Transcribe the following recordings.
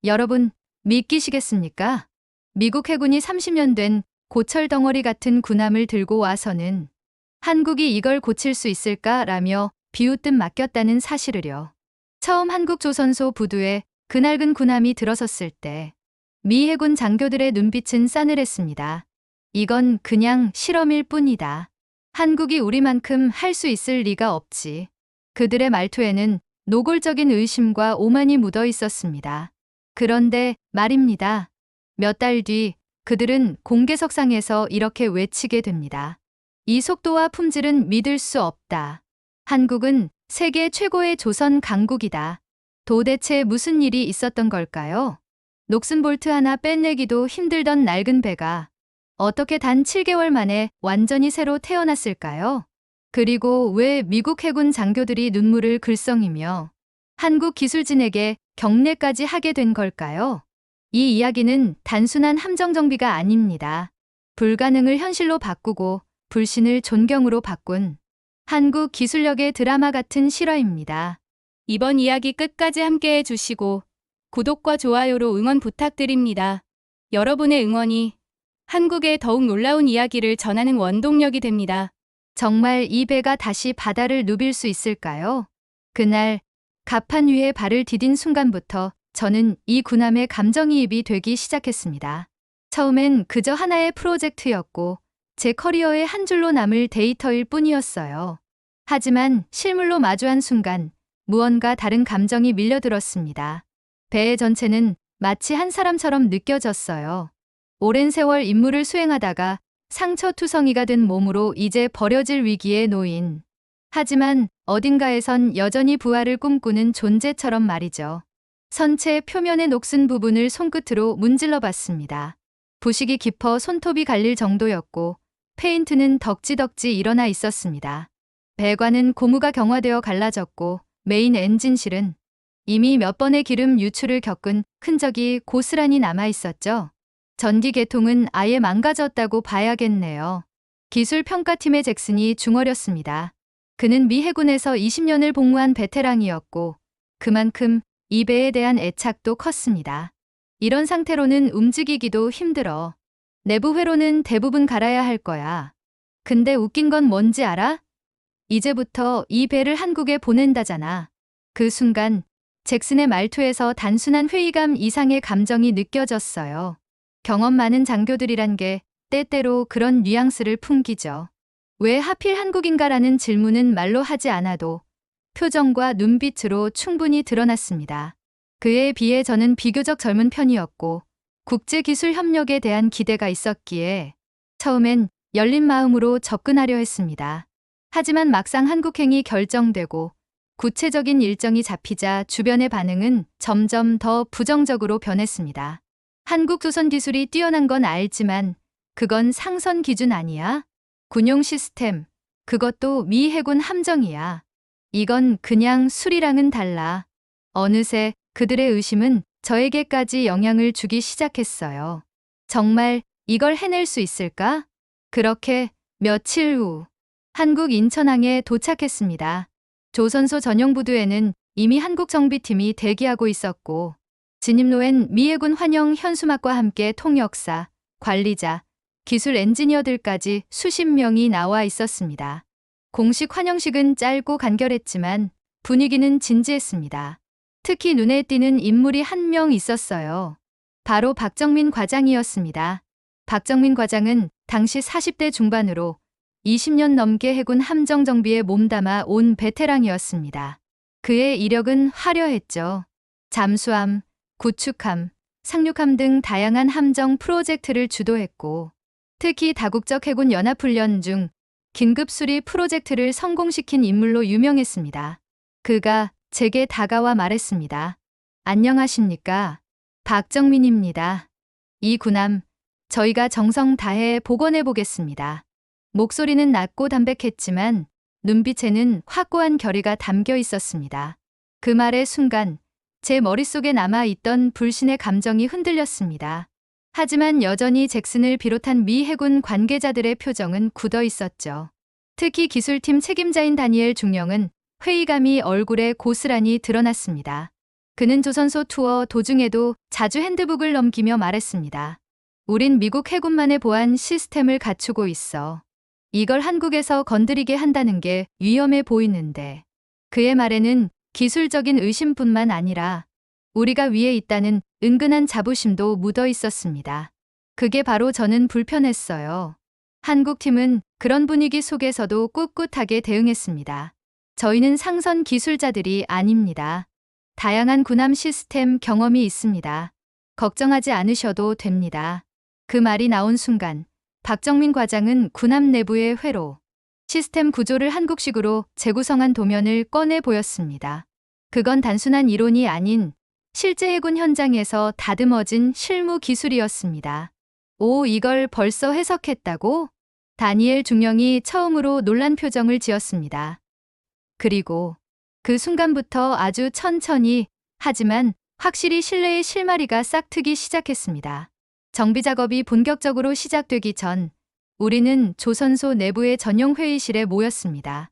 여러분, 믿기시겠습니까? 미국 해군이 30년 된 고철 덩어리 같은 군함을 들고 와서는 한국이 이걸 고칠 수 있을까라며 비웃듯 맡겼다는 사실을요. 처음 한국 조선소 부두에 그낡은 군함이 들어섰을 때 미 해군 장교들의 눈빛은 싸늘했습니다. 이건 그냥 실험일 뿐이다. 한국이 우리만큼 할 수 있을 리가 없지. 그들의 말투에는 노골적인 의심과 오만이 묻어 있었습니다. 그런데 말입니다. 몇 달 뒤 그들은 공개석상에서 이렇게 외치게 됩니다. 이 속도와 품질은 믿을 수 없다. 한국은 세계 최고의 조선 강국이다. 도대체 무슨 일이 있었던 걸까요? 녹슨 볼트 하나 빼내기도 힘들던 낡은 배가 어떻게 단 7개월 만에 완전히 새로 태어났을까요? 그리고 왜 미국 해군 장교들이 눈물을 글썽이며 한국 기술진에게 경례까지 하게 된 걸까요? 이 이야기는 단순한 함정 정비가 아닙니다. 불가능을 현실로 바꾸고 불신을 존경으로 바꾼 한국 기술력의 드라마 같은 실화입니다. 이번 이야기 끝까지 함께 해주시고 구독과 좋아요로 응원 부탁드립니다. 여러분의 응원이 한국의 더욱 놀라운 이야기를 전하는 원동력이 됩니다. 정말 이 배가 다시 바다를 누빌 수 있을까요? 그날 갑판 위에 발을 디딘 순간부터 저는 이 군함의 감정이입이 되기 시작했습니다. 처음엔 그저 하나의 프로젝트였고 제 커리어의 한 줄로 남을 데이터일 뿐이었어요. 하지만 실물로 마주한 순간 무언가 다른 감정이 밀려들었습니다. 배의 전체는 마치 한 사람처럼 느껴졌어요. 오랜 세월 임무를 수행하다가 상처투성이가 된 몸으로 이제 버려질 위기에 놓인. 하지만 어딘가에선 여전히 부활을 꿈꾸는 존재처럼 말이죠. 선체 표면의 녹슨 부분을 손끝으로 문질러 봤습니다. 부식이 깊어 손톱이 갈릴 정도였고 페인트는 덕지덕지 일어나 있었습니다. 배관은 고무가 경화되어 갈라졌고 메인 엔진실은 이미 몇 번의 기름 유출을 겪은 흔적이 고스란히 남아 있었죠. 전기 계통은 아예 망가졌다고 봐야겠네요. 기술 평가팀의 잭슨이 중얼였습니다. 그는 미 해군에서 20년을 복무한 베테랑이었고 그만큼 이 배에 대한 애착도 컸습니다. 이런 상태로는 움직이기도 힘들어. 내부 회로는 대부분 갈아야 할 거야. 근데 웃긴 건 뭔지 알아? 이제부터 이 배를 한국에 보낸다잖아. 그 순간 잭슨의 말투에서 단순한 회의감 이상의 감정이 느껴졌어요. 경험 많은 장교들이란 게 때때로 그런 뉘앙스를 풍기죠. 왜 하필 한국인가라는 질문은 말로 하지 않아도 표정과 눈빛으로 충분히 드러났습니다. 그에 비해 저는 비교적 젊은 편이었고 국제기술 협력에 대한 기대가 있었기에 처음엔 열린 마음으로 접근하려 했습니다. 하지만 막상 한국행이 결정되고 구체적인 일정이 잡히자 주변의 반응은 점점 더 부정적으로 변했습니다. 한국 조선 기술이 뛰어난 건 알지만 그건 상선 기준 아니야? 군용 시스템, 그것도 미 해군 함정이야. 이건 그냥 술이랑은 달라. 어느새 그들의 의심은 저에게까지 영향을 주기 시작했어요. 정말 이걸 해낼 수 있을까? 그렇게 며칠 후 한국 인천항에 도착했습니다. 조선소 전용 부두에는 이미 한국 정비팀이 대기하고 있었고 진입로엔 미 해군 환영 현수막과 함께 통역사, 관리자, 기술 엔지니어들까지 수십 명이 나와 있었습니다. 공식 환영식은 짧고 간결했지만 분위기는 진지했습니다. 특히 눈에 띄는 인물이 한 명 있었어요. 바로 박정민 과장이었습니다. 박정민 과장은 당시 40대 중반으로 20년 넘게 해군 함정 정비에 몸담아 온 베테랑이었습니다. 그의 이력은 화려했죠. 잠수함, 구축함, 상륙함 등 다양한 함정 프로젝트를 주도했고 특히 다국적 해군 연합훈련 중 긴급 수리 프로젝트를 성공시킨 인물로 유명했습니다. 그가 제게 다가와 말했습니다. 안녕하십니까? 박정민입니다. 이 군함 저희가 정성 다해 복원해 보겠습니다. 목소리는 낮고 담백했지만 눈빛에는 확고한 결의가 담겨 있었습니다. 그 말의 순간 제 머릿속에 남아있던 불신의 감정이 흔들렸습니다. 하지만 여전히 잭슨을 비롯한 미 해군 관계자들의 표정은 굳어 있었죠. 특히 기술팀 책임자인 다니엘 중령은 회의감이 얼굴에 고스란히 드러났습니다. 그는 조선소 투어 도중에도 자주 핸드북을 넘기며 말했습니다. 우린 미국 해군만의 보안 시스템을 갖추고 있어. 이걸 한국에서 건드리게 한다는 게 위험해 보이는데. 그의 말에는 기술적인 의심뿐만 아니라 우리가 위에 있다는 은근한 자부심도 묻어 있었습니다. 그게 바로 저는 불편했어요. 한국팀은 그런 분위기 속에서도 꿋꿋하게 대응했습니다. 저희는 상선 기술자들이 아닙니다. 다양한 군함 시스템 경험이 있습니다. 걱정하지 않으셔도 됩니다. 그 말이 나온 순간 박정민 과장은 군함 내부의 회로, 시스템 구조를 한국식으로 재구성한 도면을 꺼내 보였습니다. 그건 단순한 이론이 아닌 실제 해군 현장에서 다듬어진 실무 기술이었습니다. 오, 이걸 벌써 해석했다고? 다니엘 중령이 처음으로 놀란 표정을 지었습니다. 그리고 그 순간부터 아주 천천히 하지만 확실히 실내의 실마리가 싹트기 시작했습니다. 정비 작업이 본격적으로 시작되기 전 우리는 조선소 내부의 전용 회의실에 모였습니다.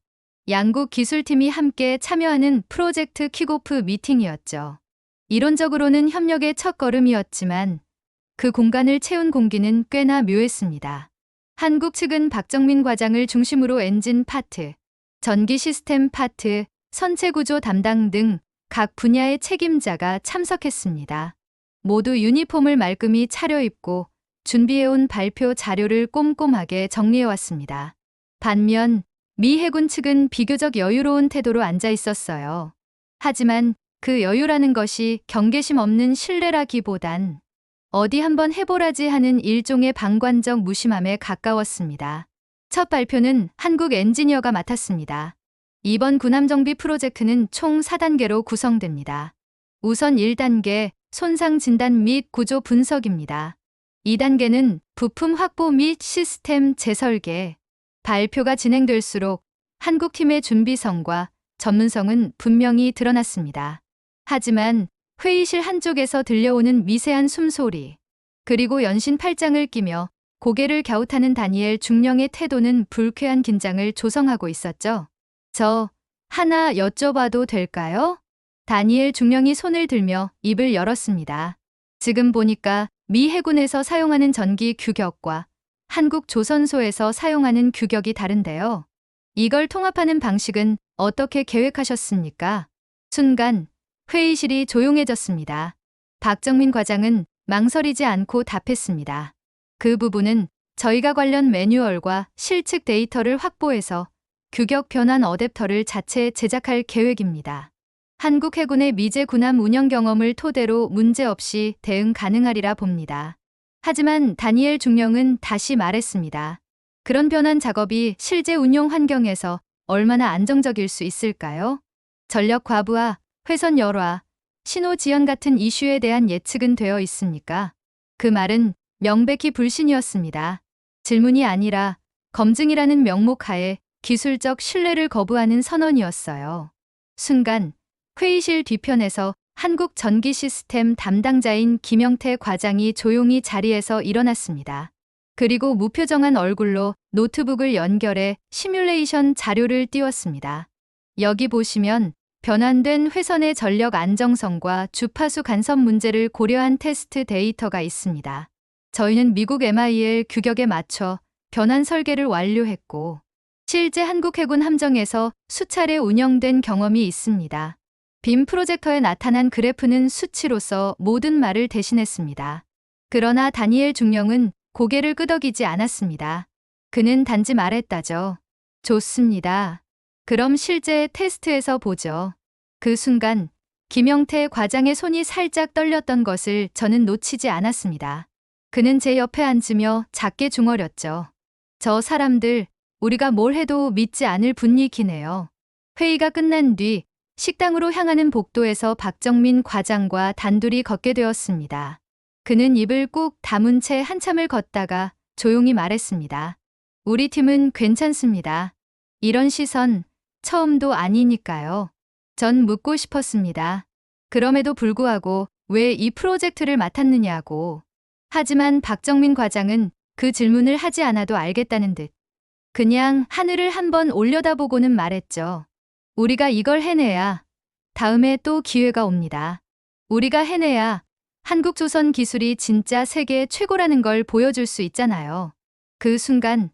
양국 기술팀이 함께 참여하는 프로젝트 킥오프 미팅이었죠. 이론적으로는 협력의 첫걸음이었지만 그 공간을 채운 공기는 꽤나 묘했습니다. 한국 측은 박정민 과장을 중심으로 엔진 파트, 전기 시스템 파트, 선체 구조 담당 등 각 분야의 책임자가 참석했습니다. 모두 유니폼을 말끔히 차려입고 준비해온 발표 자료를 꼼꼼하게 정리해왔습니다. 반면 미 해군 측은 비교적 여유로운 태도로 앉아 있었어요. 하지만 그 여유라는 것이 경계심 없는 신뢰라기보단 어디 한번 해보라지 하는 일종의 방관적 무심함에 가까웠습니다. 첫 발표는 한국 엔지니어가 맡았습니다. 이번 군함 정비 프로젝트는 총 4단계로 구성됩니다. 우선 1단계 손상 진단 및 구조 분석입니다. 2단계는 부품 확보 및 시스템 재설계. 발표가 진행될수록 한국팀의 준비성과 전문성은 분명히 드러났습니다. 하지만 회의실 한쪽에서 들려오는 미세한 숨소리, 그리고 연신 팔짱을 끼며 고개를 갸웃하는 다니엘 중령의 태도는 불쾌한 긴장을 조성하고 있었죠. 저 하나 여쭤봐도 될까요? 다니엘 중령이 손을 들며 입을 열었습니다. 지금 보니까 미 해군에서 사용하는 전기 규격과 한국 조선소에서 사용하는 규격이 다른데요. 이걸 통합하는 방식은 어떻게 계획하셨습니까? 순간 회의실이 조용해졌습니다. 박정민 과장은 망설이지 않고 답했습니다. 그 부분은 저희가 관련 매뉴얼과 실측 데이터를 확보해서 규격 변환 어댑터를 자체 제작할 계획입니다. 한국 해군의 미제 군함 운영 경험을 토대로 문제없이 대응 가능하리라 봅니다. 하지만 다니엘 중령은 다시 말했습니다. 그런 변환 작업이 실제 운용 환경에서 얼마나 안정적일 수 있을까요? 전력 과부하, 회선 열화, 신호 지연 같은 이슈에 대한 예측은 되어 있습니까? 그 말은 명백히 불신이었습니다. 질문이 아니라 검증이라는 명목하에 기술적 신뢰를 거부하는 선언이었어요. 순간 회의실 뒤편에서 한국 전기 시스템 담당자인 김영태 과장이 조용히 자리에서 일어났습니다. 그리고 무표정한 얼굴로 노트북을 연결해 시뮬레이션 자료를 띄웠습니다. 여기 보시면 변환된 회선의 전력 안정성과 주파수 간섭 문제를 고려한 테스트 데이터가 있습니다. 저희는 미국 MIL 규격에 맞춰 변환 설계를 완료했고 실제 한국 해군 함정에서 수차례 운영된 경험이 있습니다. 빔 프로젝터에 나타난 그래프는 수치로서 모든 말을 대신했습니다. 그러나 다니엘 중령은 고개를 끄덕이지 않았습니다. 그는 단지 말했다죠. 좋습니다. 그럼 실제 테스트에서 보죠. 그 순간 김영태 과장의 손이 살짝 떨렸던 것을 저는 놓치지 않았습니다. 그는 제 옆에 앉으며 작게 중얼였죠. 저 사람들, 우리가 뭘 해도 믿지 않을 분위기네요. 회의가 끝난 뒤 식당으로 향하는 복도에서 박정민 과장과 단둘이 걷게 되었습니다. 그는 입을 꾹 다문 채 한참을 걷다가 조용히 말했습니다. 우리 팀은 괜찮습니다. 이런 시선 처음도 아니니까요. 전 묻고 싶었습니다. 그럼에도 불구하고 왜 이 프로젝트를 맡았느냐고. 하지만 박정민 과장은 그 질문을 하지 않아도 알겠다는 듯 그냥 하늘을 한번 올려다보고는 말했죠. 우리가 이걸 해내야 다음에 또 기회가 옵니다. 우리가 해내야 한국조선 기술이 진짜 세계 최고라는 걸 보여줄 수 있잖아요. 그 순간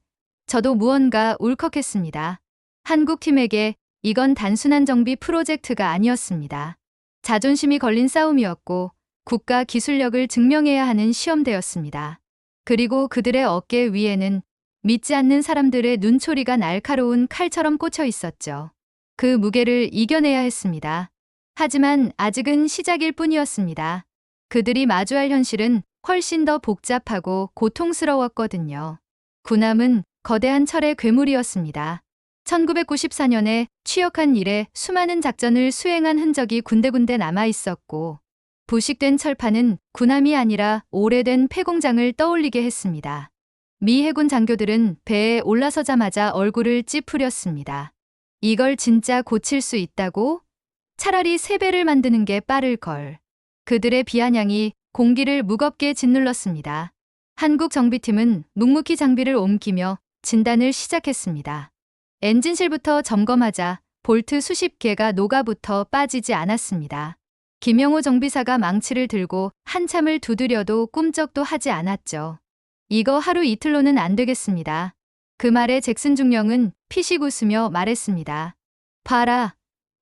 저도 무언가 울컥했습니다. 한국팀에게 이건 단순한 정비 프로젝트가 아니었습니다. 자존심이 걸린 싸움이었고 국가 기술력을 증명해야 하는 시험대였습니다. 그리고 그들의 어깨 위에는 믿지 않는 사람들의 눈초리가 날카로운 칼처럼 꽂혀 있었죠. 그 무게를 이겨내야 했습니다. 하지만 아직은 시작일 뿐이었습니다. 그들이 마주할 현실은 훨씬 더 복잡하고 고통스러웠거든요. 군함은 거대한 철의 괴물이었습니다. 1994년에 취역한 이래 수많은 작전을 수행한 흔적이 군데군데 남아 있었고, 부식된 철판은 군함이 아니라 오래된 폐공장을 떠올리게 했습니다. 미 해군 장교들은 배에 올라서자마자 얼굴을 찌푸렸습니다. 이걸 진짜 고칠 수 있다고? 차라리 3배를 만드는 게 빠를 걸. 그들의 비아냥이 공기를 무겁게 짓눌렀습니다. 한국 정비팀은 묵묵히 장비를 옮기며 진단을 시작했습니다. 엔진실부터 점검하자 볼트 수십 개가 녹아붙어 빠지지 않았습니다. 김영호 정비사가 망치를 들고 한참을 두드려도 꿈쩍도 하지 않았죠. 이거 하루 이틀로는 안 되겠습니다. 그 말에 잭슨 중령은 피식 웃으며 말했습니다. 봐라,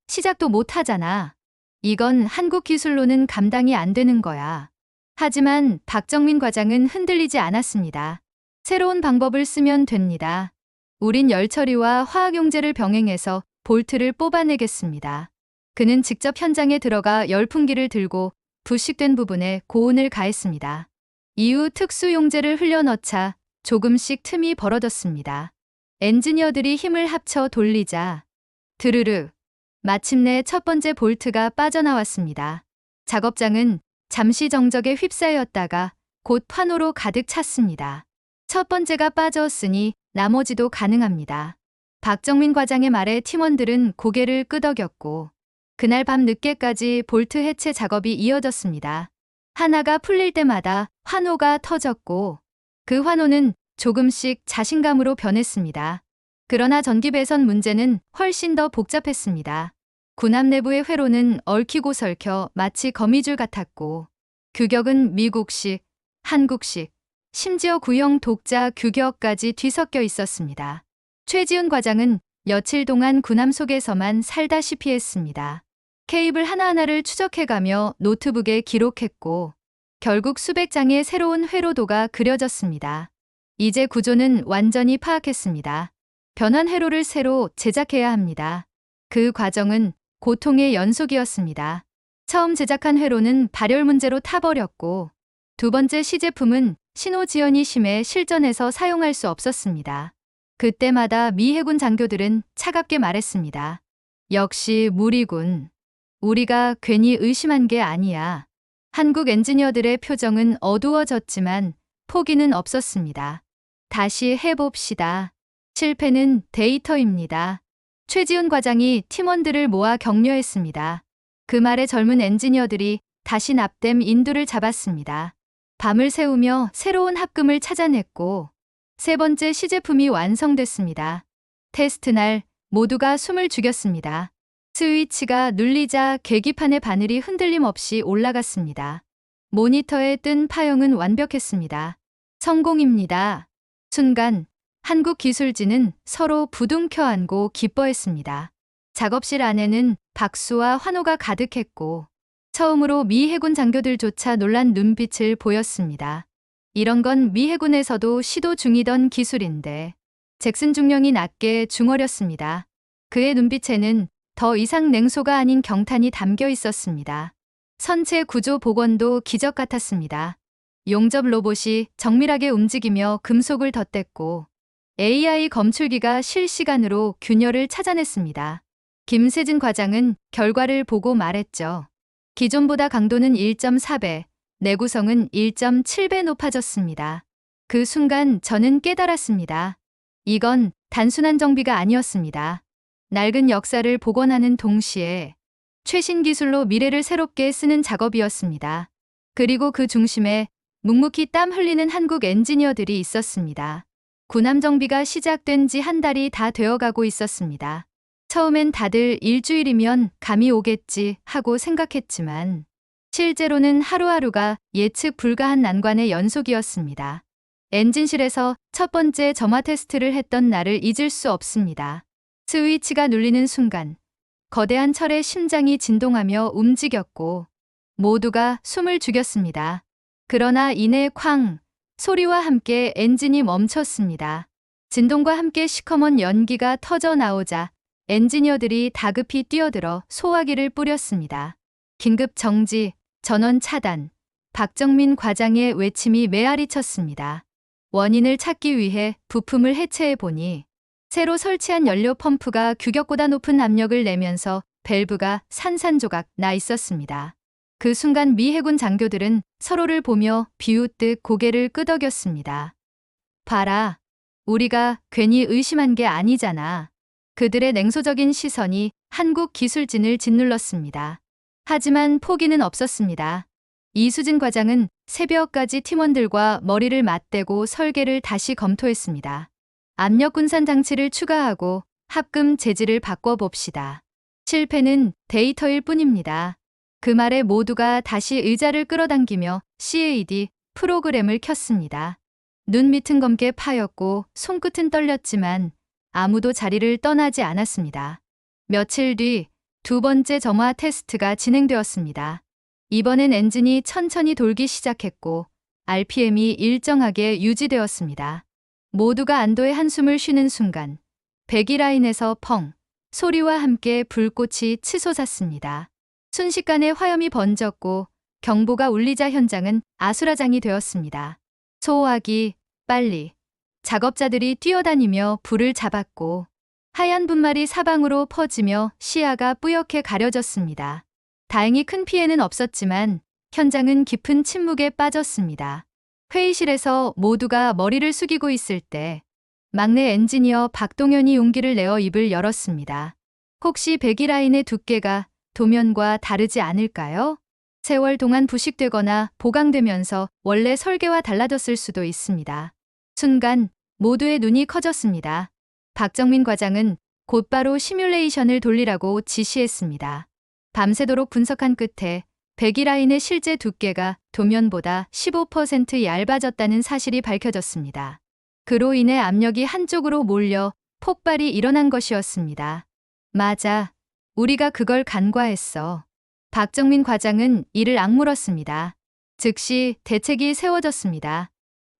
시작도 못 하잖아. 이건 한국 기술로는 감당이 안 되는 거야. 하지만 박정민 과장은 흔들리지 않았습니다. 새로운 방법을 쓰면 됩니다. 우린 열처리와 화학용제를 병행해서 볼트를 뽑아내겠습니다. 그는 직접 현장에 들어가 열풍기를 들고 부식된 부분에 고온을 가했습니다. 이후 특수용제를 흘려넣자 조금씩 틈이 벌어졌습니다. 엔지니어들이 힘을 합쳐 돌리자 드르르 마침내 첫 번째 볼트가 빠져나왔습니다. 작업장은 잠시 정적에 휩싸였다가 곧 환호로 가득 찼습니다. 첫 번째가 빠졌으니 나머지도 가능합니다. 박정민 과장의 말에 팀원들은 고개를 끄덕였고 그날 밤 늦게까지 볼트 해체 작업이 이어졌습니다. 하나가 풀릴 때마다 환호가 터졌고 그 환호는 조금씩 자신감으로 변했습니다. 그러나 전기 배선 문제는 훨씬 더 복잡했습니다. 군함 내부의 회로는 얽히고 설켜 마치 거미줄 같았고 규격은 미국식, 한국식, 심지어 구형 독자 규격까지 뒤섞여 있었습니다. 최지훈 과장은 며칠 동안 군함 속에서만 살다시피 했습니다. 케이블 하나하나를 추적해가며 노트북에 기록했고 결국 수백 장의 새로운 회로도가 그려졌습니다. 이제 구조는 완전히 파악했습니다. 변환 회로를 새로 제작해야 합니다. 그 과정은 고통의 연속이었습니다. 처음 제작한 회로는 발열 문제로 타버렸고 두 번째 시제품은 신호 지연이 심해 실전에서 사용할 수 없었습니다. 그때마다 미 해군 장교들은 차갑게 말했습니다. 역시 무리군. 우리가 괜히 의심한 게 아니야. 한국 엔지니어들의 표정은 어두워졌지만 포기는 없었습니다. 다시 해봅시다. 실패는 데이터입니다. 최지훈 과장이 팀원들을 모아 격려했습니다. 그 말에 젊은 엔지니어들이 다시 납땜 인두를 잡았습니다. 밤을 새우며 새로운 합금을 찾아냈고 세 번째 시제품이 완성됐습니다. 테스트 날 모두가 숨을 죽였습니다. 스위치가 눌리자 계기판의 바늘이 흔들림 없이 올라갔습니다. 모니터에 뜬 파형은 완벽했습니다. 성공입니다. 순간 한국 기술진은 서로 부둥켜 안고 기뻐했습니다. 작업실 안에는 박수와 환호가 가득했고 처음으로 미 해군 장교들조차 놀란 눈빛을 보였습니다. 이런 건 미 해군에서도 시도 중이던 기술인데 잭슨 중령이 낮게 중얼였습니다. 그의 눈빛에는 더 이상 냉소가 아닌 경탄이 담겨 있었습니다. 선체 구조 복원도 기적 같았습니다. 용접 로봇이 정밀하게 움직이며 금속을 덧댔고 AI 검출기가 실시간으로 균열을 찾아냈습니다. 김세진 과장은 결과를 보고 말했죠. 기존보다 강도는 1.4배, 내구성은 1.7배 높아졌습니다. 그 순간 저는 깨달았습니다. 이건 단순한 정비가 아니었습니다. 낡은 역사를 복원하는 동시에 최신 기술로 미래를 새롭게 쓰는 작업이었습니다. 그리고 그 중심에 묵묵히 땀 흘리는 한국 엔지니어들이 있었습니다. 군함 정비가 시작된 지 한 달이 다 되어가고 있었습니다. 처음엔 다들 일주일이면 감이 오겠지 하고 생각했지만 실제로는 하루하루가 예측 불가한 난관의 연속이었습니다. 엔진실에서 첫 번째 점화 테스트를 했던 날을 잊을 수 없습니다. 스위치가 눌리는 순간 거대한 철의 심장이 진동하며 움직였고 모두가 숨을 죽였습니다. 그러나 이내 쾅 소리와 함께 엔진이 멈췄습니다. 진동과 함께 시커먼 연기가 터져 나오자 엔지니어들이 다급히 뛰어들어 소화기를 뿌렸습니다. 긴급 정지, 전원 차단, 박정민 과장의 외침이 메아리 쳤습니다. 원인을 찾기 위해 부품을 해체해 보니 새로 설치한 연료 펌프가 규격보다 높은 압력을 내면서 밸브가 산산조각 나 있었습니다. 그 순간 미 해군 장교들은 서로를 보며 비웃듯 고개를 끄덕였습니다. 봐라, 우리가 괜히 의심한 게 아니잖아. 그들의 냉소적인 시선이 한국 기술진을 짓눌렀습니다. 하지만 포기는 없었습니다. 이수진 과장은 새벽까지 팀원들과 머리를 맞대고 설계를 다시 검토했습니다. 압력 분산 장치를 추가하고 합금 재질을 바꿔봅시다. 실패는 데이터일 뿐입니다. 그 말에 모두가 다시 의자를 끌어당기며 CAD 프로그램을 켰습니다. 눈 밑은 검게 파였고 손끝은 떨렸지만 아무도 자리를 떠나지 않았습니다. 며칠 뒤 두 번째 점화 테스트가 진행되었습니다. 이번엔 엔진이 천천히 돌기 시작했고 RPM이 일정하게 유지되었습니다. 모두가 안도의 한숨을 쉬는 순간 배기 라인에서 펑 소리와 함께 불꽃이 치솟았습니다. 순식간에 화염이 번졌고 경보가 울리자 현장은 아수라장이 되었습니다. 소화기, 빨리. 작업자들이 뛰어다니며 불을 잡았고 하얀 분말이 사방으로 퍼지며 시야가 뿌옇게 가려졌습니다. 다행히 큰 피해는 없었지만 현장은 깊은 침묵에 빠졌습니다. 회의실에서 모두가 머리를 숙이고 있을 때 막내 엔지니어 박동현이 용기를 내어 입을 열었습니다. 혹시 배기 라인의 두께가 도면과 다르지 않을까요? 세월 동안 부식되거나 보강되면서 원래 설계와 달라졌을 수도 있습니다. 순간 모두의 눈이 커졌습니다. 박정민 과장은 곧바로 시뮬레이션을 돌리라고 지시했습니다. 밤새도록 분석한 끝에 배기 라인의 실제 두께가 도면보다 15% 얇아졌다는 사실이 밝혀졌습니다. 그로 인해 압력이 한쪽으로 몰려 폭발이 일어난 것이었습니다. 맞아. 우리가 그걸 간과했어. 박정민 과장은 이를 악물었습니다. 즉시 대책이 세워졌습니다.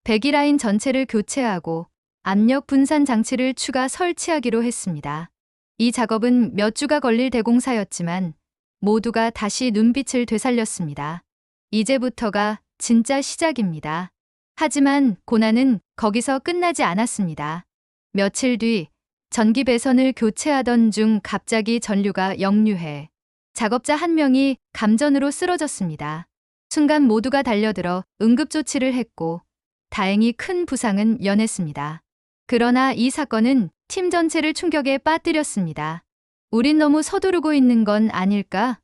배기 라인 전체를 교체하고 압력 분산 장치를 추가 설치하기로 했습니다. 이 작업은 몇 주가 걸릴 대공사였지만 모두가 다시 눈빛을 되살렸습니다. 이제부터가 진짜 시작입니다. 하지만 고난은 거기서 끝나지 않았습니다. 며칠 뒤 전기 배선을 교체하던 중 갑자기 전류가 역류해 작업자 한 명이 감전으로 쓰러졌습니다. 순간 모두가 달려들어 응급조치를 했고 다행히 큰 부상은 면했습니다. 그러나 이 사건은 팀 전체를 충격에 빠뜨렸습니다. 우린 너무 서두르고 있는 건 아닐까?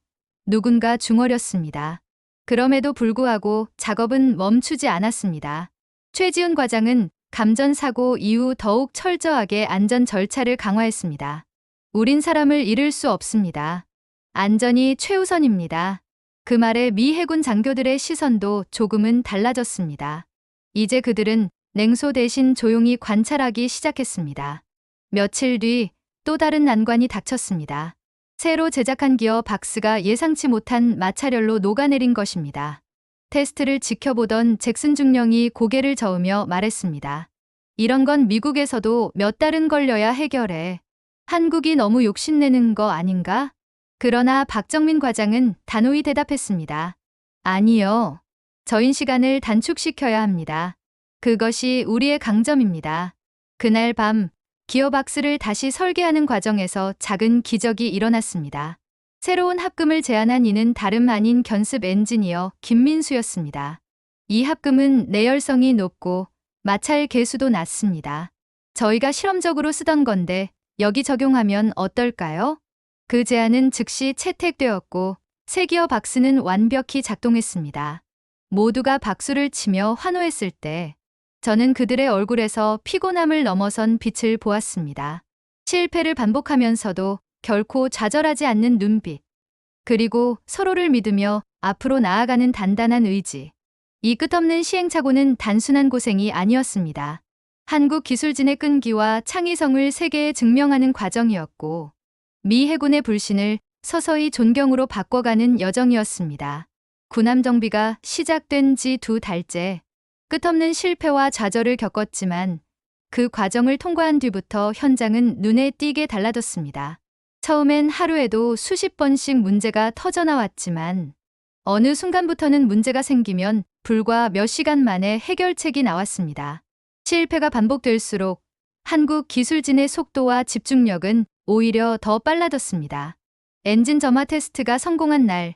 누군가 중얼였습니다. 그럼에도 불구하고 작업은 멈추지 않았습니다. 최지훈 과장은 감전 사고 이후 더욱 철저하게 안전 절차를 강화했습니다. 우린 사람을 잃을 수 없습니다. 안전이 최우선입니다. 그 말에 미 해군 장교들의 시선도 조금은 달라졌습니다. 이제 그들은 냉소 대신 조용히 관찰하기 시작했습니다. 며칠 뒤 또 다른 난관이 닥쳤습니다. 새로 제작한 기어 박스가 예상치 못한 마찰열로 녹아내린 것입니다. 테스트를 지켜보던 잭슨 중령이 고개를 저으며 말했습니다. 이런 건 미국에서도 몇 달은 걸려야 해결해. 한국이 너무 욕심내는 거 아닌가? 그러나 박정민 과장은 단호히 대답했습니다. 아니요. 저인 시간을 단축시켜야 합니다. 그것이 우리의 강점입니다. 그날 밤 기어박스를 다시 설계하는 과정에서 작은 기적이 일어났습니다. 새로운 합금을 제안한 이는 다름 아닌 견습 엔지니어 김민수였습니다. 이 합금은 내열성이 높고 마찰 계수도 낮습니다. 저희가 실험적으로 쓰던 건데 여기 적용하면 어떨까요? 그 제안은 즉시 채택되었고 새 기어박스는 완벽히 작동했습니다. 모두가 박수를 치며 환호했을 때 저는 그들의 얼굴에서 피곤함을 넘어선 빛을 보았습니다. 실패를 반복하면서도 결코 좌절하지 않는 눈빛, 그리고 서로를 믿으며 앞으로 나아가는 단단한 의지. 이 끝없는 시행착오는 단순한 고생이 아니었습니다. 한국 기술진의 끈기와 창의성을 세계에 증명하는 과정이었고, 미 해군의 불신을 서서히 존경으로 바꿔가는 여정이었습니다. 군함 정비가 시작된 지 2달째, 끝없는 실패와 좌절을 겪었지만 그 과정을 통과한 뒤부터 현장은 눈에 띄게 달라졌습니다. 처음엔 하루에도 수십 번씩 문제가 터져나왔지만 어느 순간부터는 문제가 생기면 불과 몇 시간 만에 해결책이 나왔습니다. 실패가 반복될수록 한국 기술진의 속도와 집중력은 오히려 더 빨라졌습니다. 엔진 점화 테스트가 성공한 날,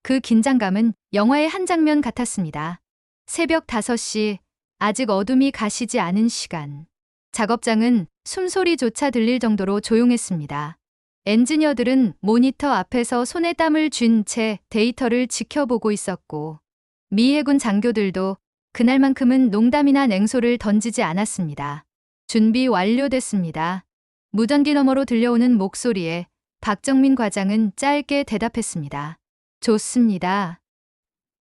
그 긴장감은 영화의 한 장면 같았습니다. 새벽 5시, 아직 어둠이 가시지 않은 시간. 작업장은 숨소리조차 들릴 정도로 조용했습니다. 엔지니어들은 모니터 앞에서 손에 땀을 쥔 채 데이터를 지켜보고 있었고, 미 해군 장교들도 그날만큼은 농담이나 냉소를 던지지 않았습니다. 준비 완료됐습니다. 무전기 너머로 들려오는 목소리에 박정민 과장은 짧게 대답했습니다. 좋습니다.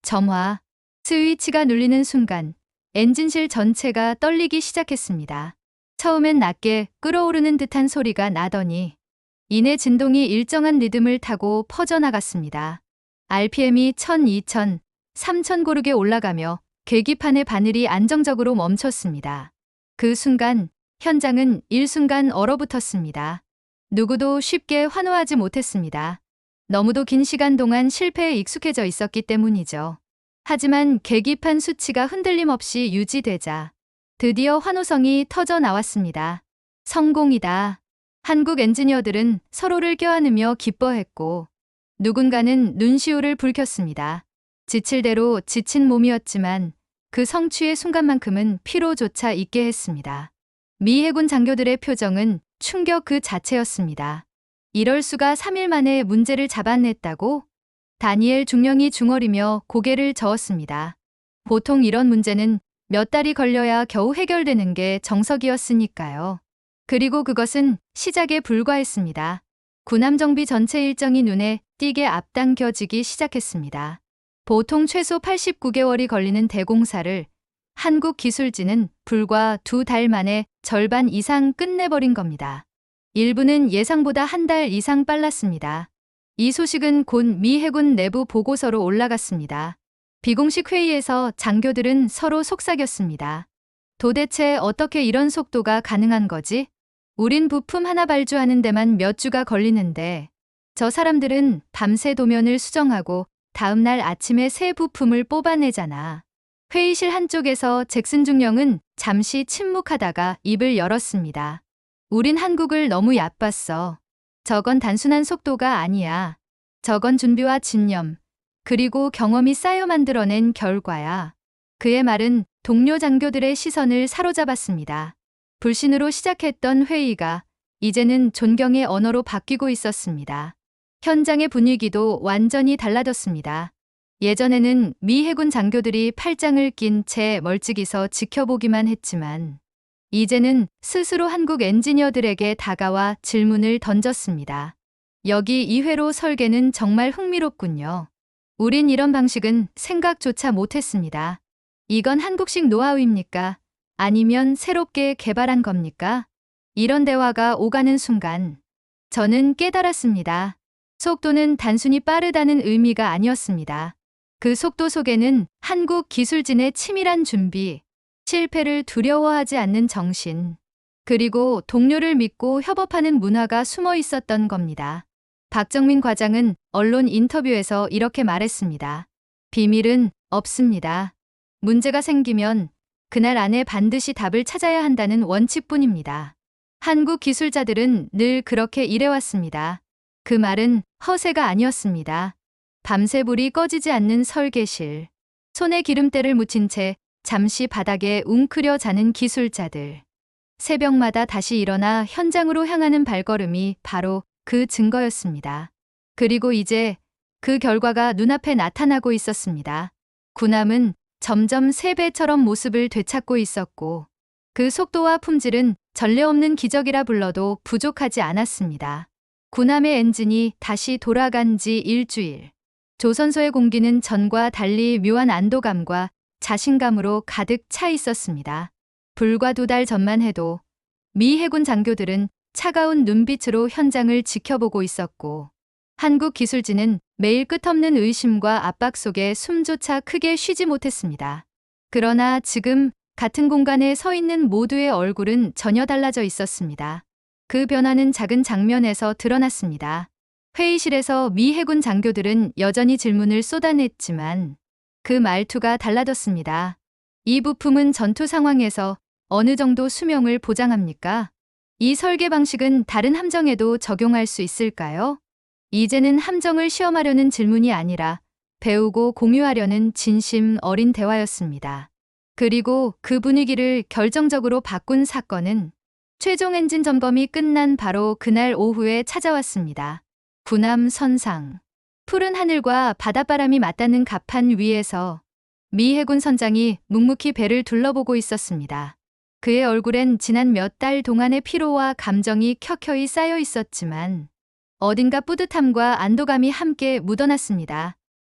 점화. 스위치가 눌리는 순간 엔진실 전체가 떨리기 시작했습니다. 처음엔 낮게 끓어오르는 듯한 소리가 나더니 이내 진동이 일정한 리듬을 타고 퍼져나갔습니다. RPM이 1000, 2000, 3000 고르게 올라가며 계기판의 바늘이 안정적으로 멈췄습니다. 그 순간 현장은 일순간 얼어붙었습니다. 누구도 쉽게 환호하지 못했습니다. 너무도 긴 시간 동안 실패에 익숙해져 있었기 때문이죠. 하지만 계기판 수치가 흔들림 없이 유지되자 드디어 환호성이 터져 나왔습니다. 성공이다. 한국 엔지니어들은 서로를 껴안으며 기뻐했고, 누군가는 눈시울을 붉혔습니다. 지칠 대로 지친 몸이었지만 그 성취의 순간만큼은 피로조차 있게 했습니다. 미 해군 장교들의 표정은 충격 그 자체였습니다. 이럴 수가 3일 만에 문제를 잡아냈다고? 다니엘 중령이 중얼이며 고개를 저었습니다. 보통 이런 문제는 몇 달이 걸려야 겨우 해결되는 게 정석이었으니까요. 그리고 그것은 시작에 불과했습니다. 군함 정비 전체 일정이 눈에 띄게 앞당겨지기 시작했습니다. 보통 최소 89개월이 걸리는 대공사를 한국 기술진은 불과 2달 만에 절반 이상 끝내버린 겁니다. 일부는 예상보다 한 달 이상 빨랐습니다. 이 소식은 곧 미 해군 내부 보고서로 올라갔습니다. 비공식 회의에서 장교들은 서로 속삭였습니다. 도대체 어떻게 이런 속도가 가능한 거지? 우린 부품 하나 발주하는 데만 몇 주가 걸리는데 저 사람들은 밤새 도면을 수정하고 다음 날 아침에 새 부품을 뽑아내잖아. 회의실 한쪽에서 잭슨 중령은 잠시 침묵하다가 입을 열었습니다. 우린 한국을 너무 얕봤어. 저건 단순한 속도가 아니야. 저건 준비와 집념, 그리고 경험이 쌓여 만들어낸 결과야. 그의 말은 동료 장교들의 시선을 사로잡았습니다. 불신으로 시작했던 회의가 이제는 존경의 언어로 바뀌고 있었습니다. 현장의 분위기도 완전히 달라졌습니다. 예전에는 미 해군 장교들이 팔짱을 낀 채 멀찍이 서 지켜보기만 했지만 이제는 스스로 한국 엔지니어들에게 다가와 질문을 던졌습니다. 여기 이 회로 설계는 정말 흥미롭군요. 우린 이런 방식은 생각조차 못했습니다. 이건 한국식 노하우입니까? 아니면 새롭게 개발한 겁니까? 이런 대화가 오가는 순간 저는 깨달았습니다. 속도는 단순히 빠르다는 의미가 아니었습니다. 그 속도 속에는 한국 기술진의 치밀한 준비, 실패를 두려워하지 않는 정신, 그리고 동료를 믿고 협업하는 문화가 숨어 있었던 겁니다. 박정민 과장은 언론 인터뷰에서 이렇게 말했습니다. 비밀은 없습니다. 문제가 생기면 그날 안에 반드시 답을 찾아야 한다는 원칙뿐입니다. 한국 기술자들은 늘 그렇게 일해왔습니다. 그 말은 허세가 아니었습니다. 밤새 불이 꺼지지 않는 설계실, 손에 기름때를 묻힌 채 잠시 바닥에 웅크려 자는 기술자들, 새벽마다 다시 일어나 현장으로 향하는 발걸음이 바로 그 증거였습니다. 그리고 이제 그 결과가 눈앞에 나타나고 있었습니다. 군함은 점점 새 배처럼 모습을 되찾고 있었고 그 속도와 품질은 전례 없는 기적이라 불러도 부족하지 않았습니다. 군함의 엔진이 다시 돌아간 지 일주일. 조선소의 공기는 전과 달리 묘한 안도감과 자신감으로 가득 차 있었습니다. 불과 2달 전만 해도 미 해군 장교들은 차가운 눈빛으로 현장을 지켜보고 있었고, 한국 기술진은 매일 끝없는 의심과 압박 속에 숨조차 크게 쉬지 못했습니다. 그러나 지금 같은 공간에 서 있는 모두의 얼굴은 전혀 달라져 있었습니다. 그 변화는 작은 장면에서 드러났습니다. 회의실에서 미 해군 장교들은 여전히 질문을 쏟아냈지만 그 말투가 달라졌습니다. 이 부품은 전투 상황에서 어느 정도 수명을 보장합니까? 이 설계 방식은 다른 함정에도 적용할 수 있을까요? 이제는 함정을 시험하려는 질문이 아니라 배우고 공유하려는 진심 어린 대화였습니다. 그리고 그 분위기를 결정적으로 바꾼 사건은 최종 엔진 점검이 끝난 바로 그날 오후에 찾아왔습니다. 군함 선상. 푸른 하늘과 바닷바람이 맞닿는 갑판 위에서 미 해군 선장이 묵묵히 배를 둘러보고 있었습니다. 그의 얼굴엔 지난 몇 달 동안의 피로와 감정이 켜켜이 쌓여 있었지만 어딘가 뿌듯함과 안도감이 함께 묻어났습니다.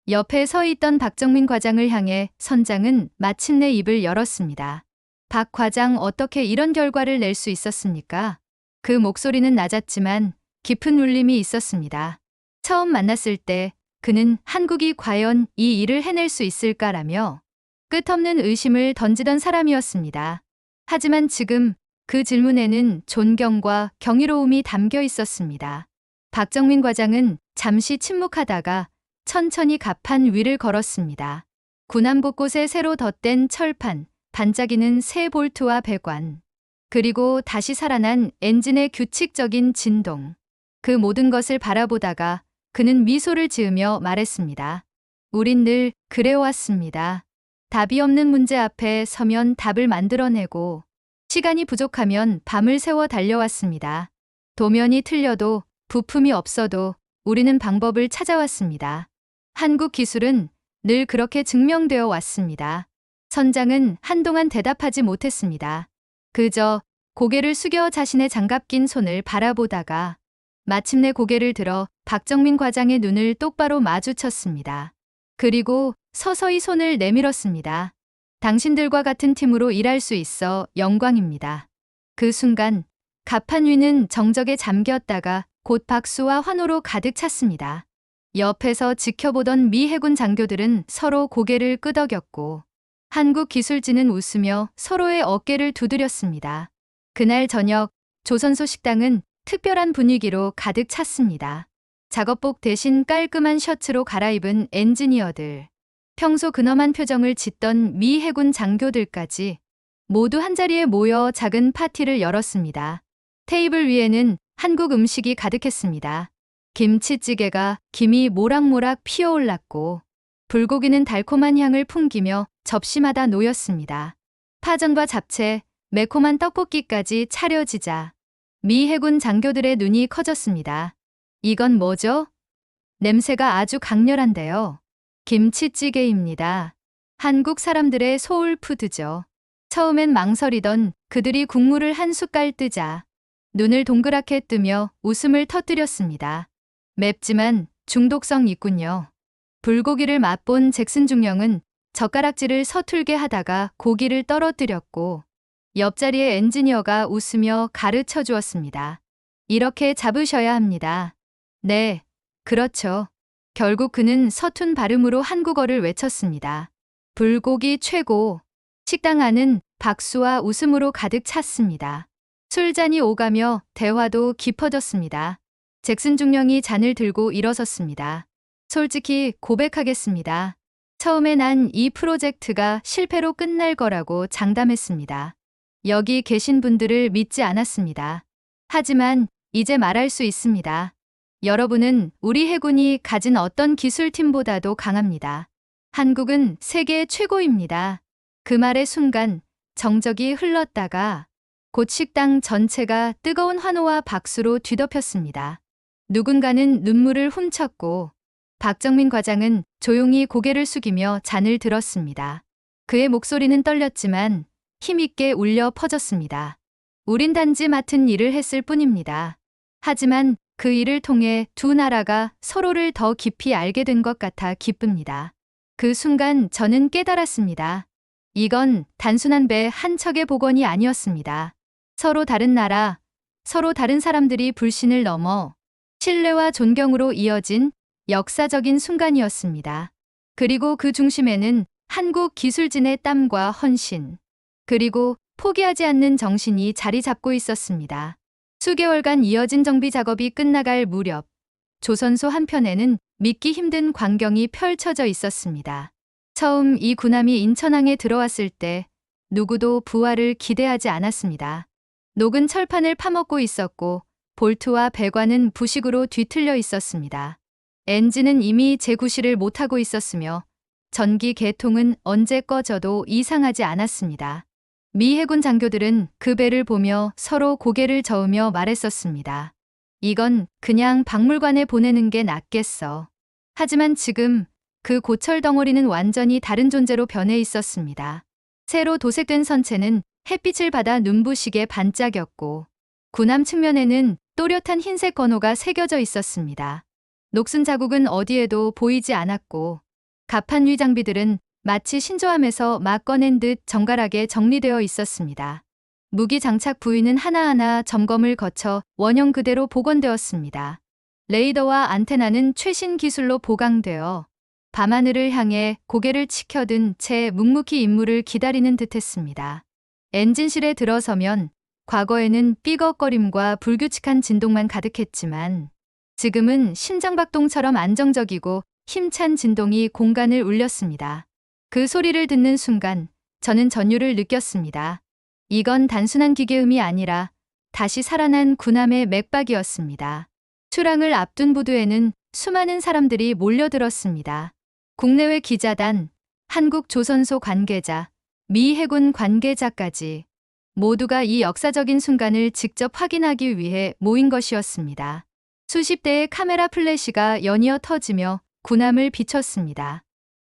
옆에 서 있던 박정민 과장을 향해 선장은 마침내 입을 열었습니다. 박 과장, 어떻게 이런 결과를 낼 수 있었습니까? 그 목소리는 낮았지만 깊은 울림이 있었습니다. 처음 만났을 때 그는 한국이 과연 이 일을 해낼 수 있을까라며 끝없는 의심을 던지던 사람이었습니다. 하지만 지금 그 질문에는 존경과 경이로움이 담겨 있었습니다. 박정민 과장은 잠시 침묵하다가 천천히 갑판 위를 걸었습니다. 군함 곳곳에 새로 덧댄 철판, 반짝이는 새 볼트와 배관, 그리고 다시 살아난 엔진의 규칙적인 진동. 그 모든 것을 바라보다가 그는 미소를 지으며 말했습니다. 우린 늘 그래왔습니다. 답이 없는 문제 앞에 서면 답을 만들어내고, 시간이 부족하면 밤을 새워 달려왔습니다. 도면이 틀려도 부품이 없어도 우리는 방법을 찾아왔습니다. 한국 기술은 늘 그렇게 증명되어 왔습니다. 선장은 한동안 대답하지 못했습니다. 그저 고개를 숙여 자신의 장갑 낀 손을 바라보다가 마침내 고개를 들어 박정민 과장의 눈을 똑바로 마주쳤습니다. 그리고 서서히 손을 내밀었습니다. 당신들과 같은 팀으로 일할 수 있어 영광입니다. 그 순간 갑판 위는 정적에 잠겼다가 곧 박수와 환호로 가득 찼습니다. 옆에서 지켜보던 미 해군 장교들은 서로 고개를 끄덕였고 한국 기술진은 웃으며 서로의 어깨를 두드렸습니다. 그날 저녁 조선소 식당은 특별한 분위기로 가득 찼습니다. 작업복 대신 깔끔한 셔츠로 갈아입은 엔지니어들, 평소 근엄한 표정을 짓던 미 해군 장교들까지 모두 한자리에 모여 작은 파티를 열었습니다. 테이블 위에는 한국 음식이 가득했습니다. 김치찌개가 김이 모락모락 피어올랐고 불고기는 달콤한 향을 풍기며 접시마다 놓였습니다. 파전과 잡채, 매콤한 떡볶이까지 차려지자 미 해군 장교들의 눈이 커졌습니다. 이건 뭐죠? 냄새가 아주 강렬한데요. 김치찌개입니다. 한국 사람들의 소울푸드죠. 처음엔 망설이던 그들이 국물을 한 숟갈 뜨자 눈을 동그랗게 뜨며 웃음을 터뜨렸습니다. 맵지만 중독성 있군요. 불고기를 맛본 잭슨 중령은 젓가락질을 서툴게 하다가 고기를 떨어뜨렸고 옆자리의 엔지니어가 웃으며 가르쳐 주었습니다. 이렇게 잡으셔야 합니다. 네, 그렇죠. 결국 그는 서툰 발음으로 한국어를 외쳤습니다. 불고기 최고. 식당 안은 박수와 웃음으로 가득 찼습니다. 술잔이 오가며 대화도 깊어졌습니다. 잭슨 중령이 잔을 들고 일어섰습니다. 솔직히 고백하겠습니다. 처음에 난 이 프로젝트가 실패로 끝날 거라고 장담했습니다. 여기 계신 분들을 믿지 않았습니다. 하지만 이제 말할 수 있습니다. 여러분은 우리 해군이 가진 어떤 기술팀보다도 강합니다. 한국은 세계 최고입니다. 그 말의 순간 정적이 흘렀다가 곧 식당 전체가 뜨거운 환호와 박수로 뒤덮였습니다. 누군가는 눈물을 훔쳤고 박정민 과장은 조용히 고개를 숙이며 잔을 들었습니다. 그의 목소리는 떨렸지만 힘있게 울려 퍼졌습니다. 우린 단지 맡은 일을 했을 뿐입니다. 하지만 그 일을 통해 두 나라가 서로를 더 깊이 알게 된 것 같아 기쁩니다. 그 순간 저는 깨달았습니다. 이건 단순한 배 한 척의 복원이 아니었습니다. 서로 다른 나라, 서로 다른 사람들이 불신을 넘어 신뢰와 존경으로 이어진 역사적인 순간이었습니다. 그리고 그 중심에는 한국 기술진의 땀과 헌신, 그리고 포기하지 않는 정신이 자리 잡고 있었습니다. 수개월간 이어진 정비 작업이 끝나갈 무렵, 조선소 한편에는 믿기 힘든 광경이 펼쳐져 있었습니다. 처음 이 군함이 인천항에 들어왔을 때 누구도 부활을 기대하지 않았습니다. 녹은 철판을 파먹고 있었고 볼트와 배관은 부식으로 뒤틀려 있었습니다. 엔진은 이미 재구시를 못하고 있었으며 전기 계통은 언제 꺼져도 이상하지 않았습니다. 미 해군 장교들은 그 배를 보며 서로 고개를 저으며 말했었습니다. 이건 그냥 박물관에 보내는 게 낫겠어. 하지만 지금 그 고철 덩어리는 완전히 다른 존재로 변해 있었습니다. 새로 도색된 선체는 햇빛을 받아 눈부시게 반짝였고 군함 측면에는 또렷한 흰색 번호가 새겨져 있었습니다. 녹슨 자국은 어디에도 보이지 않았고 갑판 위 장비들은 마치 신조함에서 막 꺼낸 듯 정갈하게 정리되어 있었습니다. 무기 장착 부위는 하나하나 점검을 거쳐 원형 그대로 복원되었습니다. 레이더와 안테나는 최신 기술로 보강되어 밤하늘을 향해 고개를 치켜든 채 묵묵히 임무를 기다리는 듯했습니다. 엔진실에 들어서면 과거에는 삐걱거림과 불규칙한 진동만 가득했지만 지금은 심장박동처럼 안정적이고 힘찬 진동이 공간을 울렸습니다. 그 소리를 듣는 순간 저는 전율을 느꼈습니다. 이건 단순한 기계음이 아니라 다시 살아난 군함의 맥박이었습니다. 출항을 앞둔 부두에는 수많은 사람들이 몰려들었습니다. 국내외 기자단, 한국 조선소 관계자, 미 해군 관계자까지 모두가 이 역사적인 순간을 직접 확인하기 위해 모인 것이었습니다. 수십 대의 카메라 플래시가 연이어 터지며 군함을 비췄습니다.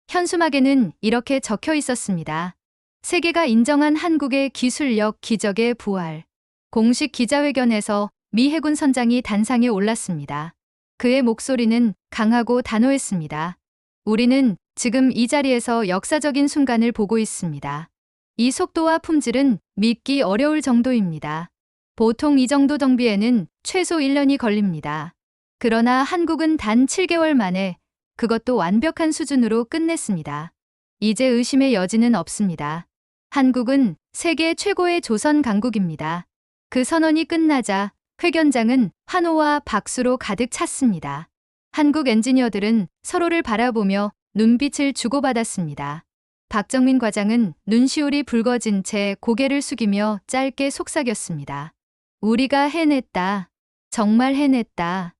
현수막에는 이렇게 적혀 있었습니다. 세계가 인정한 한국의 기술력 기적의 부활. 공식 기자회견에서 미 해군 선장이 단상에 올랐습니다. 그의 목소리는 강하고 단호했습니다. 우리는 지금 이 자리에서 역사적인 순간을 보고 있습니다. 이 속도와 품질은 믿기 어려울 정도입니다. 보통 이 정도 정비에는 최소 1년이 걸립니다. 그러나 한국은 단 7개월 만에 그것도 완벽한 수준으로 끝냈습니다. 이제 의심의 여지는 없습니다. 한국은 세계 최고의 조선 강국입니다. 그 선언이 끝나자 회견장은 환호와 박수로 가득 찼습니다. 한국 엔지니어들은 서로를 바라보며 눈빛을 주고받았습니다. 박정민 과장은 눈시울이 붉어진 채 고개를 숙이며 짧게 속삭였습니다. 우리가 해냈다. 정말 해냈다.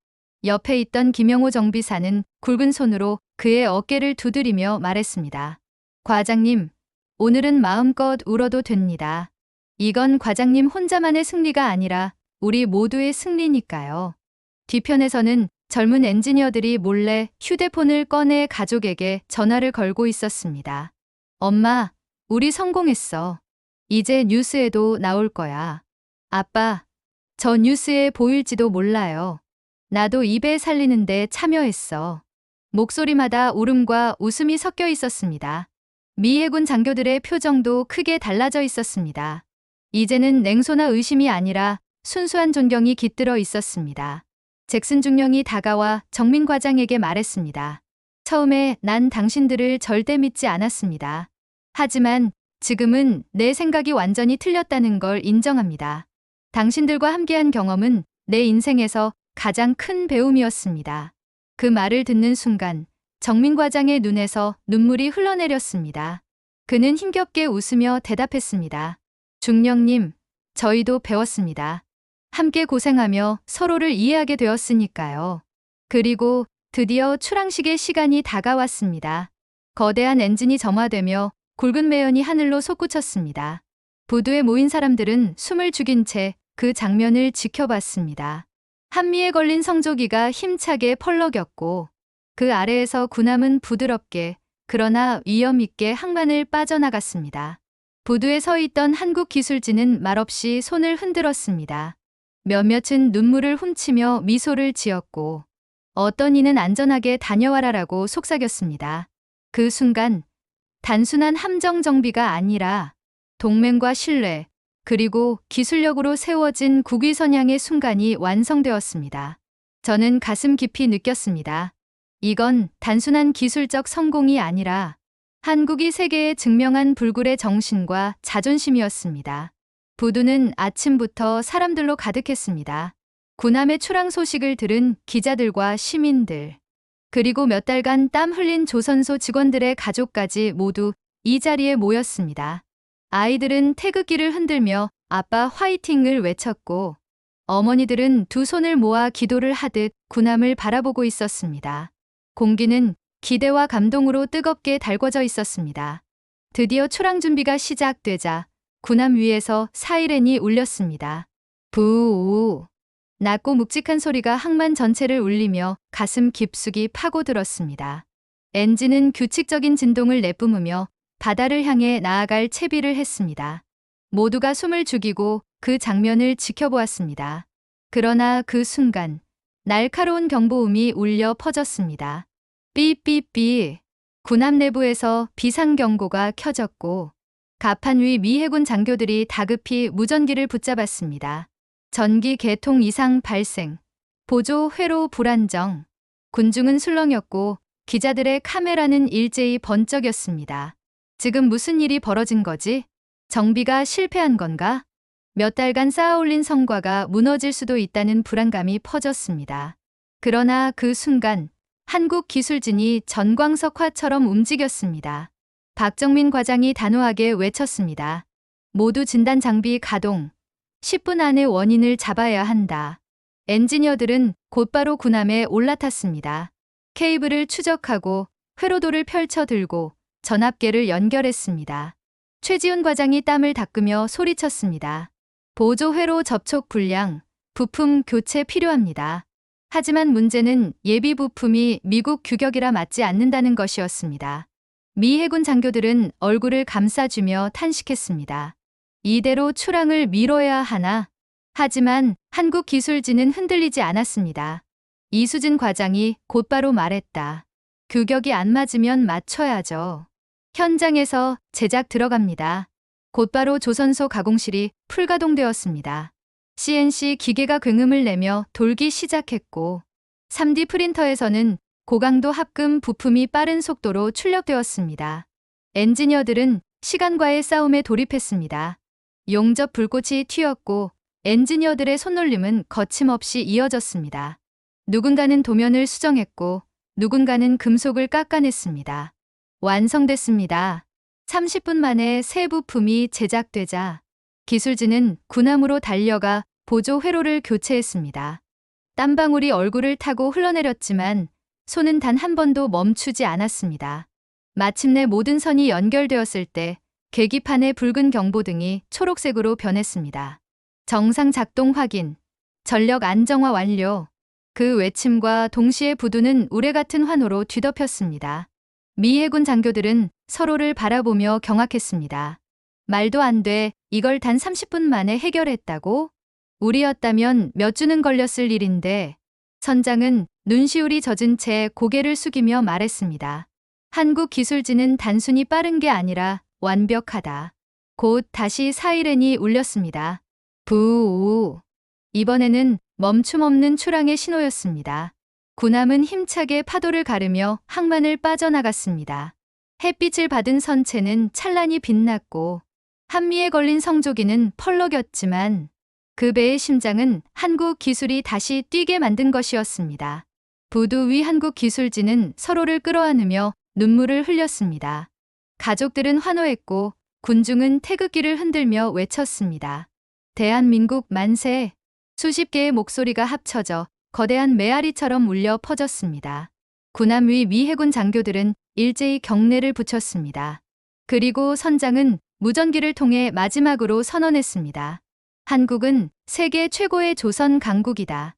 옆에 있던 김영호 정비사는 굵은 손으로 그의 어깨를 두드리며 말했습니다. 과장님, 오늘은 마음껏 울어도 됩니다. 이건 과장님 혼자만의 승리가 아니라 우리 모두의 승리니까요. 뒤편에서는 젊은 엔지니어들이 몰래 휴대폰을 꺼내 가족에게 전화를 걸고 있었습니다. 엄마, 우리 성공했어. 이제 뉴스에도 나올 거야. 아빠, 저 뉴스에 보일지도 몰라요. 나도 이 배 살리는데 참여했어. 목소리마다 울음과 웃음이 섞여 있었습니다. 미 해군 장교들의 표정도 크게 달라져 있었습니다. 이제는 냉소나 의심이 아니라 순수한 존경이 깃들어 있었습니다. 잭슨 중령이 다가와 정민 과장에게 말했습니다. 처음에 난 당신들을 절대 믿지 않았습니다. 하지만 지금은 내 생각이 완전히 틀렸다는 걸 인정합니다. 당신들과 함께한 경험은 내 인생에서 가장 큰 배움이었습니다. 그 말을 듣는 순간 정민 과장의 눈에서 눈물이 흘러내렸습니다. 그는 힘겹게 웃으며 대답했습니다. 중령님, 저희도 배웠습니다. 함께 고생하며 서로를 이해하게 되었으니까요. 그리고 드디어 출항식의 시간이 다가왔습니다. 거대한 엔진이 점화되며 굵은 매연이 하늘로 솟구쳤습니다. 부두에 모인 사람들은 숨을 죽인 채 그 장면을 지켜봤습니다. 한미에 걸린 성조기가 힘차게 펄럭였고 그 아래에서 군함은 부드럽게 그러나 위험 있게 항만을 빠져나갔습니다. 부두에 서 있던 한국 기술진은 말없이 손을 흔들었습니다. 몇몇은 눈물을 훔치며 미소를 지었고 어떤 이는 안전하게 다녀와라라고 속삭였습니다. 그 순간 단순한 함정 정비가 아니라 동맹과 신뢰, 그리고 기술력으로 세워진 국위선양의 순간이 완성되었습니다. 저는 가슴 깊이 느꼈습니다. 이건 단순한 기술적 성공이 아니라 한국이 세계에 증명한 불굴의 정신과 자존심이었습니다. 부두는 아침부터 사람들로 가득했습니다. 군함의 출항 소식을 들은 기자들과 시민들, 그리고 몇 달간 땀 흘린 조선소 직원들의 가족까지 모두 이 자리에 모였습니다. 아이들은 태극기를 흔들며 아빠 화이팅을 외쳤고 어머니들은 두 손을 모아 기도를 하듯 군함을 바라보고 있었습니다. 공기는 기대와 감동으로 뜨겁게 달궈져 있었습니다. 드디어 출항 준비가 시작되자 군함 위에서 사이렌이 울렸습니다. 부우. 낮고 묵직한 소리가 항만 전체를 울리며 가슴 깊숙이 파고들었습니다. 엔진은 규칙적인 진동을 내뿜으며 바다를 향해 나아갈 채비를 했습니다. 모두가 숨을 죽이고 그 장면을 지켜보았습니다. 그러나 그 순간 날카로운 경보음이 울려 퍼졌습니다. 삐삐삐. 군함 내부에서 비상경고가 켜졌고 갑판 위 미 해군 장교들이 다급히 무전기를 붙잡았습니다. 전기 개통 이상 발생. 보조 회로 불안정. 군중은 술렁였고 기자들의 카메라는 일제히 번쩍였습니다. 지금 무슨 일이 벌어진 거지? 정비가 실패한 건가? 몇 달간 쌓아올린 성과가 무너질 수도 있다는 불안감이 퍼졌습니다. 그러나 그 순간 한국 기술진이 전광석화처럼 움직였습니다. 박정민 과장이 단호하게 외쳤습니다. 모두 진단 장비 가동. 10분 안에 원인을 잡아야 한다. 엔지니어들은 곧바로 군함에 올라탔습니다. 케이블을 추적하고 회로도를 펼쳐 들고 전압계를 연결했습니다. 최지훈 과장이 땀을 닦으며 소리쳤습니다. 보조 회로 접촉 불량, 부품 교체 필요합니다. 하지만 문제는 예비 부품이 미국 규격이라 맞지 않는다는 것이었습니다. 미 해군 장교들은 얼굴을 감싸주며 탄식했습니다. 이대로 출항을 미뤄야 하나? 하지만 한국 기술진은 흔들리지 않았습니다. 이수진 과장이 곧바로 말했다. 규격이 안 맞으면 맞춰야죠. 현장에서 제작 들어갑니다. 곧바로 조선소 가공실이 풀가동되었습니다. CNC 기계가 굉음을 내며 돌기 시작했고 3D 프린터에서는 고강도 합금 부품이 빠른 속도로 출력되었습니다. 엔지니어들은 시간과의 싸움에 돌입했습니다. 용접 불꽃이 튀었고 엔지니어들의 손놀림은 거침없이 이어졌습니다. 누군가는 도면을 수정했고 누군가는 금속을 깎아냈습니다. 완성됐습니다. 30분 만에 새 부품이 제작되자 기술진은 군함으로 달려가 보조 회로를 교체했습니다. 땀방울이 얼굴을 타고 흘러내렸지만 손은 단 한 번도 멈추지 않았습니다. 마침내 모든 선이 연결되었을 때 계기판의 붉은 경보등이 초록색으로 변했습니다. 정상 작동 확인, 전력 안정화 완료. 그 외침과 동시에 부두는 우레 같은 환호로 뒤덮였습니다. 미 해군 장교들은 서로를 바라보며 경악했습니다. 말도 안 돼, 이걸 단 30분 만에 해결했다고? 우리였다면 몇 주는 걸렸을 일인데. 선장은 눈시울이 젖은 채 고개를 숙이며 말했습니다. 한국 기술진은 단순히 빠른 게 아니라 완벽하다. 곧 다시 사이렌이 울렸습니다. 부우. 이번에는 멈춤 없는 출항의 신호였습니다. 군함은 힘차게 파도를 가르며 항만을 빠져나갔습니다. 햇빛을 받은 선체는 찬란히 빛났고 한미에 걸린 성조기는 펄럭였지만 그 배의 심장은 한국 기술이 다시 뛰게 만든 것이었습니다. 부두 위 한국 기술진은 서로를 끌어안으며 눈물을 흘렸습니다. 가족들은 환호했고 군중은 태극기를 흔들며 외쳤습니다. 대한민국 만세! 수십 개의 목소리가 합쳐져 거대한 메아리처럼 울려 퍼졌습니다. 군함 위 미 해군 장교들은 일제히 경례를 붙였습니다. 그리고 선장은 무전기를 통해 마지막으로 선언했습니다. 한국은 세계 최고의 조선 강국이다.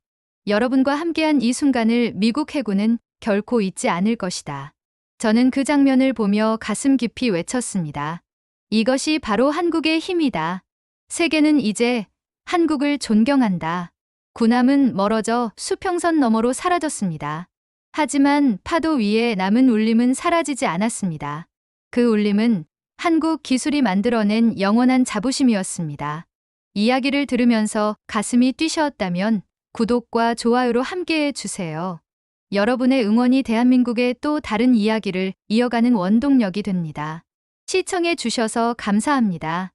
여러분과 함께한 이 순간을 미국 해군은 결코 잊지 않을 것이다. 저는 그 장면을 보며 가슴 깊이 외쳤습니다. 이것이 바로 한국의 힘이다. 세계는 이제 한국을 존경한다. 군함은 멀어져 수평선 너머로 사라졌습니다. 하지만 파도 위에 남은 울림은 사라지지 않았습니다. 그 울림은 한국 기술이 만들어낸 영원한 자부심이었습니다. 이야기를 들으면서 가슴이 뛰셨다면 구독과 좋아요로 함께해 주세요. 여러분의 응원이 대한민국의 또 다른 이야기를 이어가는 원동력이 됩니다. 시청해 주셔서 감사합니다.